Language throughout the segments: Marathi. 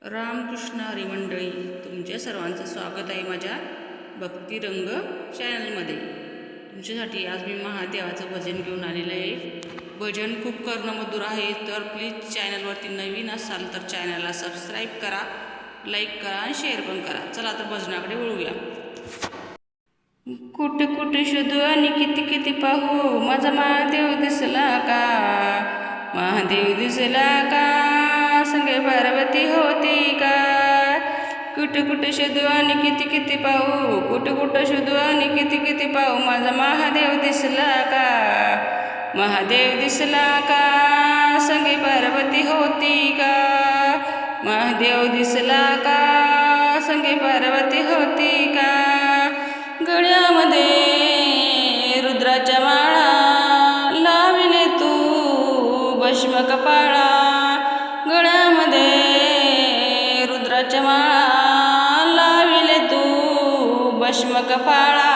रामकृष्ण हरी मंडळी, तुमच्या सर्वांचं स्वागत आहे माझ्या भक्तिरंग चॅनलमध्ये। तुमच्यासाठी आज मी महादेवाचं भजन घेऊन आलेलं आहे। भजन खूप कर्णमधुर आहे, तर प्लीज चॅनलवरती नवीन असाल तर चॅनलला सबस्क्राईब करा, लाईक करा आणि शेअर पण करा। चला तर भजनाकडे वळूया। कुठे कुठे शोधू आणि किती किती पाहू, माझा महादेव दिसला का, महादेव दिसला का, संगे पार्वती होती का। कुठे कुठे शोधू आणि किती किती पाहू, कुठे कुठे शोधू आणि किती किती पाहू, माझा महादेव दिसला का, महादेव दिसला का, संगे पार्वती होती का, महादेव दिसला का, संगे पार्वती होती का। गळ्यामध्ये रुद्राच्या माळा लाविले तू भस्म कपाळा, गळ्यामध्ये रुद्राच्या माळा लाविले तू भस्म कपाळा।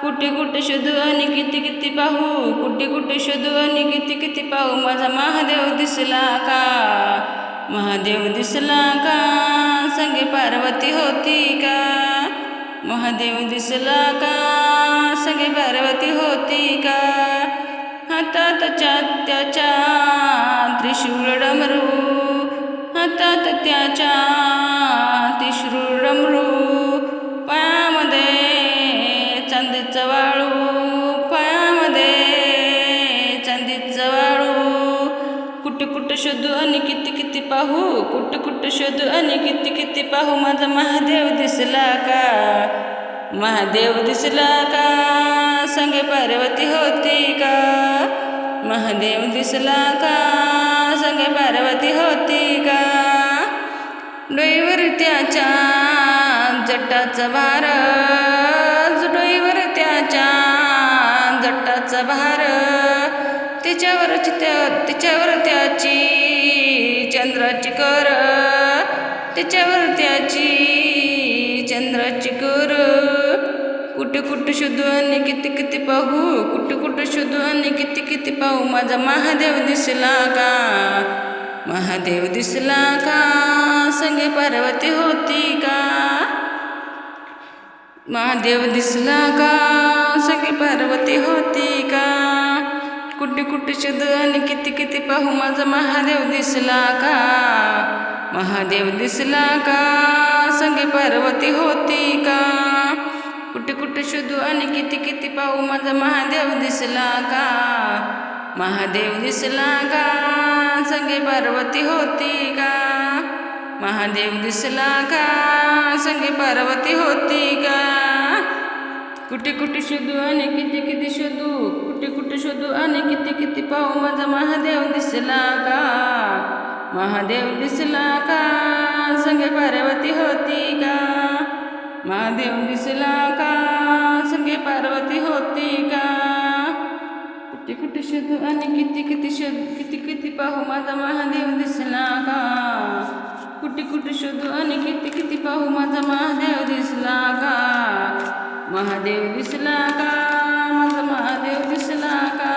कुठे कुठे शोधू आणि किती किती पाहू, कुठे कुठे शोधू आणि किती किती पाहू, माझा महादेव दिसला का, महादेव दिसला का, संगे पार्वती होती का, महादेव दिसला का, संगे पार्वती होती का। हातात त्याच्या त्रिशूळ डमरू, हातात त्याच्या त्रिशूळ डमरू, पायामध्ये चांदीचं वाळू, पायामध्ये चांदीचं वाळू। कुठे कुठे शोधू आणि किती किती पाहू, कुठे कुठे शोधू आणि किती किती पाहू, माझा महादेव दिसला का, महादेव दिसला का, संगे पार्वती होती का, महादेव दिसला का, संगे पार्वती होती का। डोईवर त्याच्या जटाचा भार, डोईवर त्याच्या जटाचा भार, तिच्यावर त्याची चंद्राची कर, तिच्यावर त्याची चंद्राची कर। कुठे कुठे शोधू आणि किती किती पाहू, कुठे कुठे शोधू आणि किती किती पाहू, माझा महादेव दिसला का, महादेव दिसला का, संगे पार्वती होती का, महादेव दिसला का, संगे पार्वती होती का। कुठे कुठे शोधू आणि किती किती पाहू, माझा महादेव दिसला का, महादेव दिसला का, संगे पार्वती होती का। कुठे कुठे शोधू आणि किती किती पाहू, माझा महादेव दिसला का, महादेव दिसला का, संगे पार्वती होती का, महादेव दिसला का, संगे पार्वती होती का। कुठे कुठे शोधू आणि किती किती शोधू, कुठे कुठे शोधू आणि किती किती पाहू, माझा महादेव दिसला का, महादेव दिसला का, संगे पार्वती होती का, महादेव दिसला का, संगे पार्वती होती का। कुठे कुठे शोधू आणि किती किती पाहू, माझा महादेव दिसला का, कुठे कुठे शोधू आणि किती किती पाहू, माझा महादेव दिसला का, महादेव दिसला का, माझा महादेव दिसला का।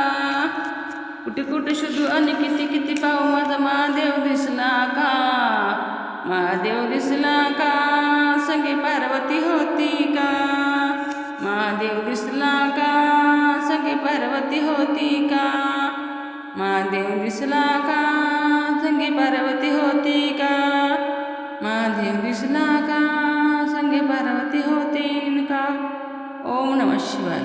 कुठे कुठे शोधू आणि किती किती पाहू, माझा महादेव दिसला का, महादेव दिसला का, संगे पार्वती होती का, महादेव दिसला का, संगे पार्वती होती का, महादेव दिसला का, संगे पार्वती होती का, महादेव दिसला का, संगे पार्वती होती का। ओम नमः शिवाय।